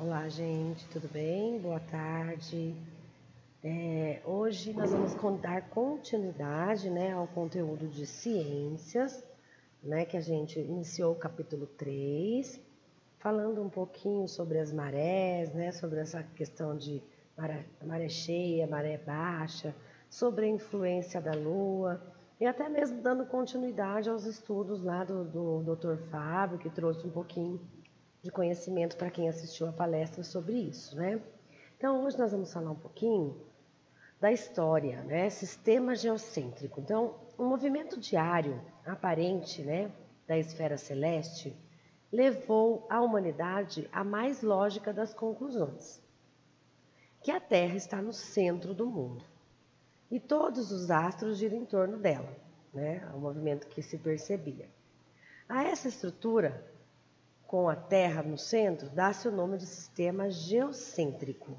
Olá, gente, tudo bem? Boa tarde. Hoje nós vamos dar continuidade, ao conteúdo de ciências, que a gente iniciou o capítulo 3, falando um pouquinho sobre as marés, sobre essa questão de maré cheia, maré baixa, sobre a influência da Lua, e até mesmo dando continuidade aos estudos lá do Dr. Fábio, que trouxe um pouquinho de conhecimento para quem assistiu a palestra sobre isso, Então, hoje nós vamos falar um pouquinho da história, Sistema geocêntrico. Então, o movimento diário aparente, da esfera celeste levou a humanidade à mais lógica das conclusões, que a Terra está no centro do mundo e todos os astros giram em torno dela, o movimento que se percebia. A essa estrutura, com a Terra no centro, dá-se o nome de sistema geocêntrico.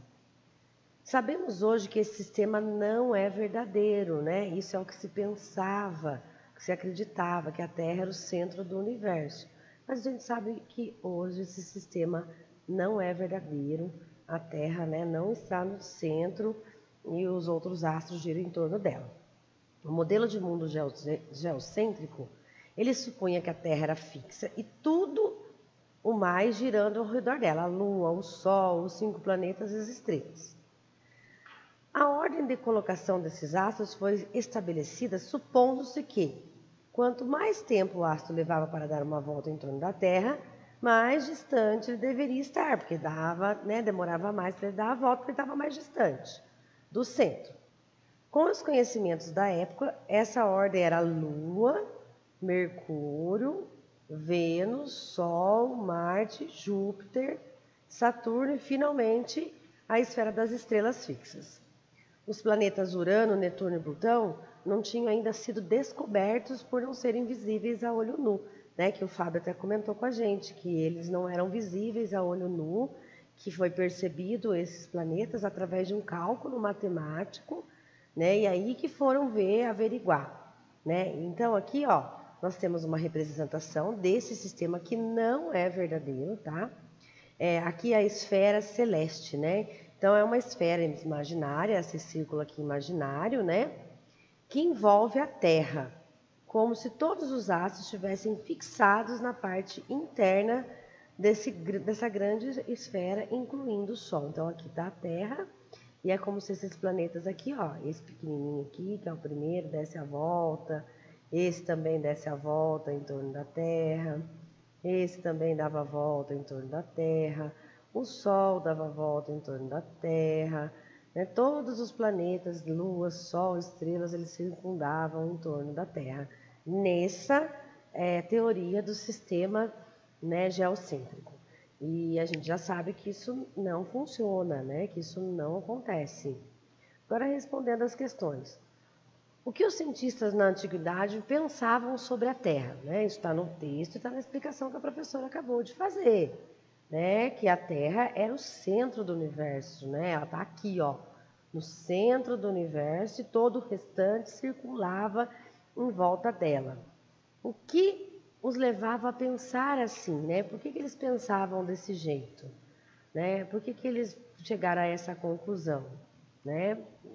Sabemos hoje que esse sistema não é verdadeiro, Isso é o que se pensava, que se acreditava, que a Terra era o centro do universo. Mas a gente sabe que hoje esse sistema não é verdadeiro, a Terra, não está no centro e os outros astros giram em torno dela. O modelo de mundo geocêntrico, ele supunha que a Terra era fixa e tudo o mais girando ao redor dela, a Lua, o Sol, os 5 planetas e as estrelas. A ordem de colocação desses astros foi estabelecida supondo-se que, quanto mais tempo o astro levava para dar uma volta em torno da Terra, mais distante ele deveria estar, porque demorava mais para ele dar a volta, porque ele estava mais distante do centro. Com os conhecimentos da época, essa ordem era Lua, Mercúrio, Vênus, Sol, Marte, Júpiter, Saturno e, finalmente, a esfera das estrelas fixas. Os planetas Urano, Netuno e Plutão não tinham ainda sido descobertos por não serem visíveis a olho nu, que o Fábio até comentou com a gente, que eles não eram visíveis a olho nu, que foi percebido esses planetas através de um cálculo matemático, e aí que foram averiguar, Então, aqui, nós temos uma representação desse sistema que não é verdadeiro, tá? Aqui é a esfera celeste, Então, é uma esfera imaginária, esse círculo aqui imaginário, Que envolve a Terra, como se todos os astros estivessem fixados na parte interna dessa grande esfera, incluindo o Sol. Então, aqui está a Terra, e é como se esses planetas aqui, esse pequenininho aqui, que é o primeiro, desse a volta. Esse também desse a volta em torno da Terra. Esse também dava a volta em torno da Terra. O Sol dava a volta em torno da Terra. Todos os planetas, Lua, Sol, estrelas, eles circundavam em torno da Terra. Nessa teoria do sistema geocêntrico. E a gente já sabe que isso não funciona, que isso não acontece. Agora, respondendo às questões. O que os cientistas na antiguidade pensavam sobre a Terra? Isso está no texto e está na explicação que a professora acabou de fazer. Que a Terra era o centro do universo. Ela está aqui, no centro do universo, e todo o restante circulava em volta dela. O que os levava a pensar assim? Por que eles pensavam desse jeito? Por que eles chegaram a essa conclusão?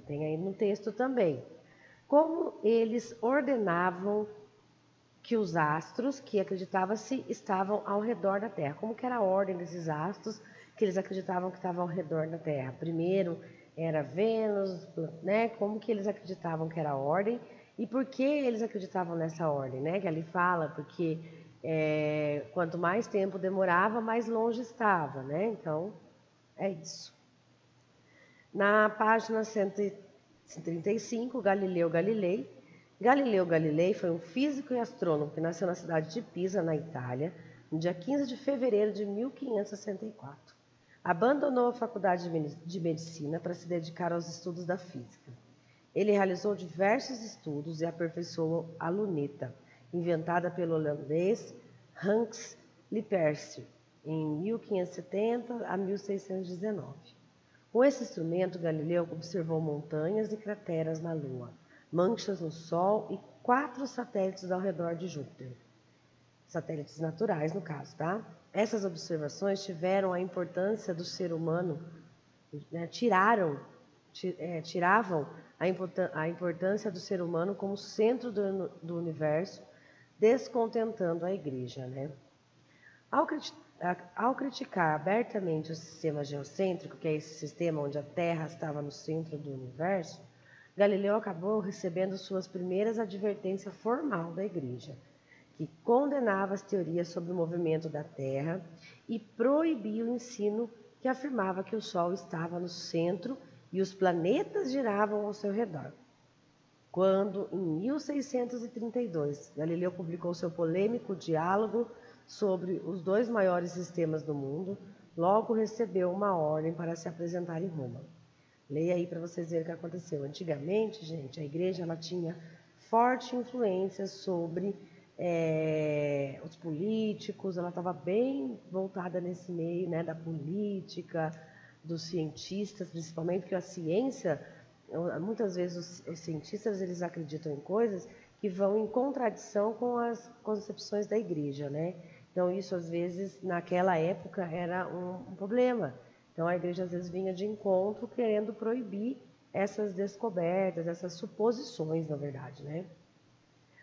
Tem aí no texto também. Como eles ordenavam que os astros, que acreditava-se, estavam ao redor da Terra. Como que era a ordem desses astros que eles acreditavam que estavam ao redor da Terra? Primeiro era Vênus, Como que eles acreditavam que era a ordem e por que eles acreditavam nessa ordem, Que ali fala, porque quanto mais tempo demorava, mais longe estava, Então, é isso. Na página 135, Galileu Galilei. Galileu Galilei foi um físico e astrônomo que nasceu na cidade de Pisa, na Itália, no dia 15 de fevereiro de 1564. Abandonou a faculdade de medicina para se dedicar aos estudos da física. Ele realizou diversos estudos e aperfeiçoou a luneta, inventada pelo holandês Hans Lippershey, em 1570 a 1619. Com esse instrumento, Galileu observou montanhas e crateras na Lua, manchas no Sol e 4 satélites ao redor de Júpiter. satélites naturais no caso, tá? Essas observações tiveram a importância do ser humano, né, tiravam a importância do ser humano como centro do universo, descontentando a igreja, né? Ao criticar abertamente o sistema geocêntrico, que é esse sistema onde a Terra estava no centro do universo, Galileu acabou recebendo suas primeiras advertências formal da igreja, que condenava as teorias sobre o movimento da Terra e proibia o ensino que afirmava que o Sol estava no centro e os planetas giravam ao seu redor. Quando, em 1632, Galileu publicou seu polêmico diálogo sobre os dois maiores sistemas do mundo, logo recebeu uma ordem para se apresentar em Roma. Leia aí para vocês verem o que aconteceu. Antigamente, gente, a igreja ela tinha forte influência sobre os políticos, ela estava bem voltada nesse meio, né, da política, dos cientistas, principalmente, porque a ciência, muitas vezes os cientistas eles acreditam em coisas que vão em contradição com as concepções da igreja, né? Então isso às vezes naquela época era um problema. Então a igreja às vezes vinha de encontro querendo proibir essas descobertas, essas suposições, na verdade, né?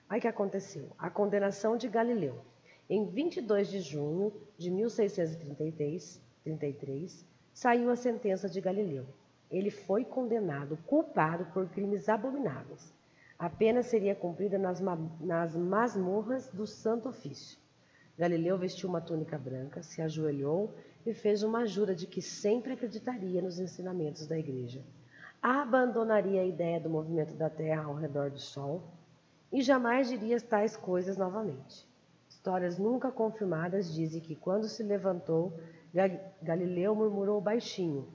Aí o que aconteceu? A condenação de Galileu. Em 22 de junho de 1633, saiu a sentença de Galileu. Ele foi condenado, culpado por crimes abomináveis. A pena seria cumprida nas masmorras do Santo Ofício. Galileu vestiu uma túnica branca, se ajoelhou e fez uma jura de que sempre acreditaria nos ensinamentos da igreja. Abandonaria a ideia do movimento da Terra ao redor do Sol e jamais diria tais coisas novamente. Histórias nunca confirmadas dizem que quando se levantou, Galileu murmurou baixinho,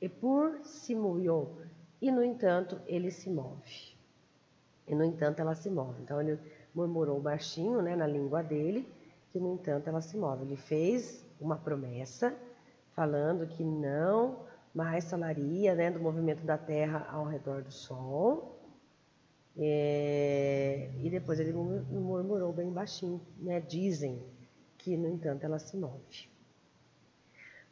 Epur se moviou, e no entanto ele se move. E no entanto ela se move. Então ele murmurou baixinho, né, na língua dele, que no entanto ela se move. Ele fez uma promessa falando que não mais falaria, né, do movimento da Terra ao redor do Sol. E depois ele murmurou bem baixinho, né? Dizem que, no entanto, ela se move.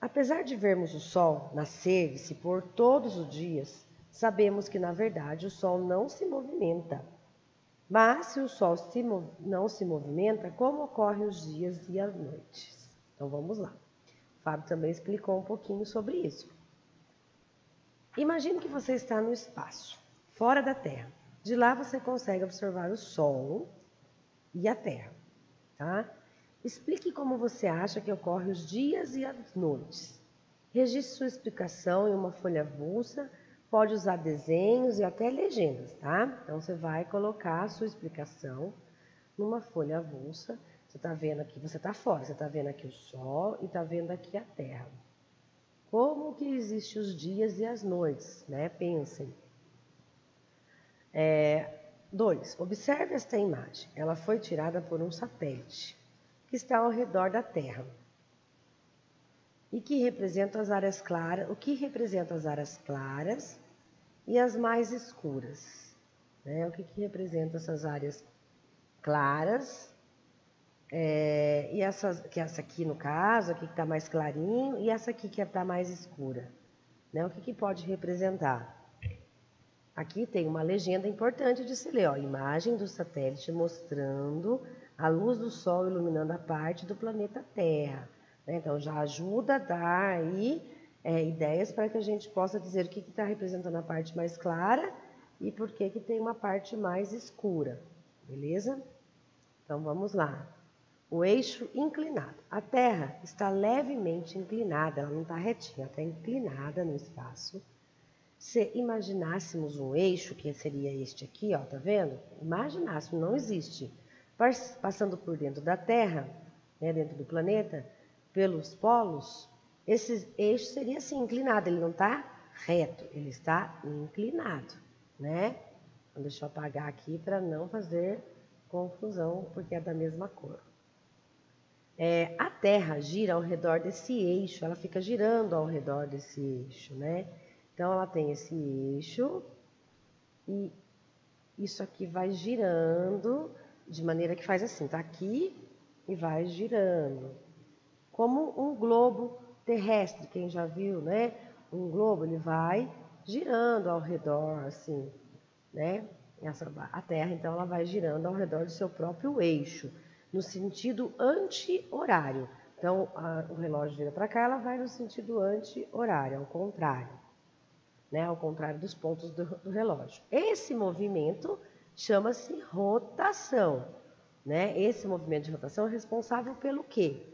Apesar de vermos o Sol nascer e se pôr todos os dias, sabemos que, na verdade, o Sol não se movimenta. Mas, se o Sol não se movimenta, como ocorrem os dias e as noites? Então, vamos lá. O Fábio também explicou um pouquinho sobre isso. Imagine que você está no espaço, fora da Terra. De lá você consegue observar o Sol e a Terra, tá? Explique como você acha que ocorrem os dias e as noites. Registre sua explicação em uma folha avulsa, pode usar desenhos e até legendas, tá? Então você vai colocar a sua explicação numa folha avulsa. Você está vendo aqui, você está fora, você está vendo aqui o Sol e está vendo aqui a Terra. Como que existem os dias e as noites, né? Pensem. 2. Observe esta imagem. Ela foi tirada por um satélite que está ao redor da Terra e que representa as áreas claras. O que representa as áreas claras e as mais escuras? Né? O que representa essas áreas claras? E essa aqui no caso, aqui que está mais clarinho, e essa aqui que está mais escura. Né? O que pode representar? Aqui tem uma legenda importante de se ler, ó, imagem do satélite mostrando a luz do Sol iluminando a parte do planeta Terra. Né? Então, já ajuda a dar aí ideias para que a gente possa dizer o que está representando a parte mais clara e por que tem uma parte mais escura, beleza? Então, vamos lá. O eixo inclinado. A Terra está levemente inclinada, ela não está retinha, ela está inclinada no espaço. Se imaginássemos um eixo, que seria este aqui, ó, tá vendo? Imaginássemos, não existe. Passando por dentro da Terra, né, dentro do planeta, pelos polos, esse eixo seria assim, inclinado. Ele não está reto, ele está inclinado, né? Então, deixa eu apagar aqui para não fazer confusão, porque é da mesma cor. A Terra gira ao redor desse eixo, ela fica girando ao redor desse eixo, né? Então, ela tem esse eixo e isso aqui vai girando de maneira que faz assim, tá aqui e vai girando. Como um globo terrestre, quem já viu, né? Um globo, ele vai girando ao redor, assim, né? A Terra, então, ela vai girando ao redor do seu próprio eixo, no sentido anti-horário. Então, o relógio gira para cá, ela vai no sentido anti-horário, ao contrário, né? Ao contrário dos pontos do relógio. Esse movimento chama-se rotação, né? Esse movimento de rotação é responsável pelo quê?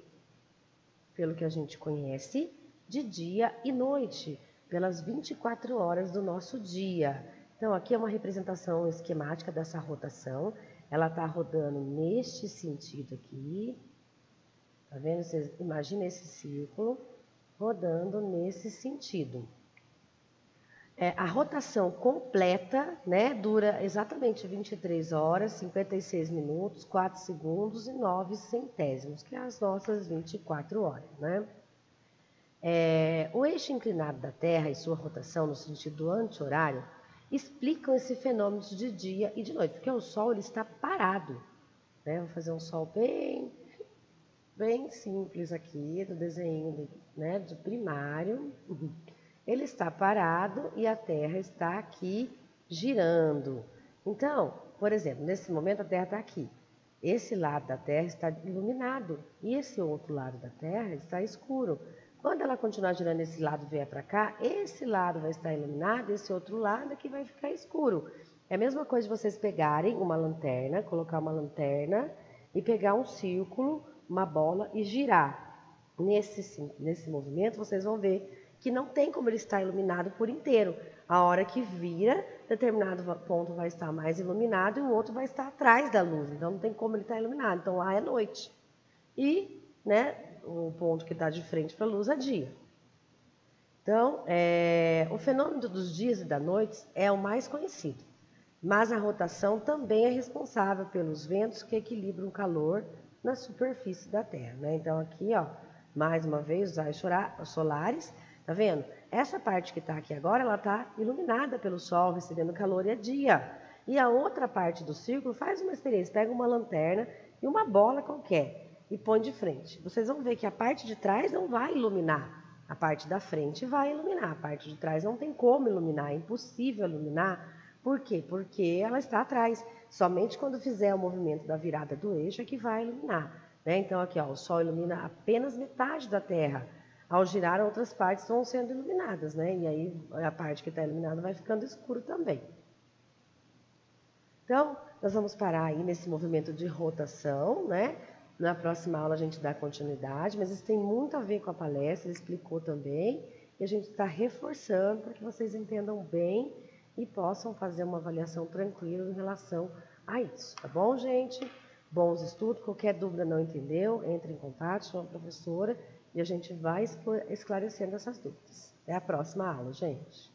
Pelo que a gente conhece de dia e noite, pelas 24 horas do nosso dia. Então, aqui é uma representação esquemática dessa rotação. Ela está rodando neste sentido aqui. Tá vendo? Você imagina esse círculo rodando nesse sentido. A rotação completa, né, dura exatamente 23 horas, 56 minutos, 4 segundos e 9 centésimos, que é as nossas 24 horas, né? O eixo inclinado da Terra e sua rotação no sentido anti-horário explicam esse fenômeno de dia e de noite, porque o Sol ele está parado, né? Vou fazer um Sol bem simples aqui, do desenho, né, do primário. Ele está parado e a Terra está aqui girando. Então, por exemplo, nesse momento a Terra está aqui. Esse lado da Terra está iluminado e esse outro lado da Terra está escuro. Quando ela continuar girando esse lado e vier para cá, esse lado vai estar iluminado, esse outro lado aqui vai ficar escuro. É a mesma coisa de vocês pegarem uma lanterna, colocar uma lanterna e pegar um círculo, uma bola e girar. Nesse movimento vocês vão ver que não tem como ele estar iluminado por inteiro. A hora que vira, determinado ponto vai estar mais iluminado e o outro vai estar atrás da luz. Então não tem como ele estar iluminado. Então lá é noite. E, né, o ponto que está de frente para a luz é dia. Então, o fenômeno dos dias e das noites é o mais conhecido. Mas a rotação também é responsável pelos ventos que equilibram o calor na superfície da Terra, né? Então aqui, ó, mais uma vez, os raios solares, tá vendo? Essa parte que está aqui agora, ela está iluminada pelo Sol, recebendo calor e é dia. E a outra parte do círculo, faz uma experiência, pega uma lanterna e uma bola qualquer e põe de frente. Vocês vão ver que a parte de trás não vai iluminar, a parte da frente vai iluminar, a parte de trás não tem como iluminar, é impossível iluminar. Por quê? Porque ela está atrás. Somente quando fizer o movimento da virada do eixo é que vai iluminar, né? Então aqui, ó, o Sol ilumina apenas metade da Terra. Ao girar, outras partes vão sendo iluminadas, né? E aí a parte que está iluminada vai ficando escuro também. Então, nós vamos parar aí nesse movimento de rotação, né? Na próxima aula a gente dá continuidade, mas isso tem muito a ver com a palestra, ele explicou também, e a gente está reforçando para que vocês entendam bem e possam fazer uma avaliação tranquila em relação a isso, tá bom, gente? Bons estudos, qualquer dúvida não entendeu, entre em contato, chama a professora e a gente vai esclarecendo essas dúvidas. Até a próxima aula, gente.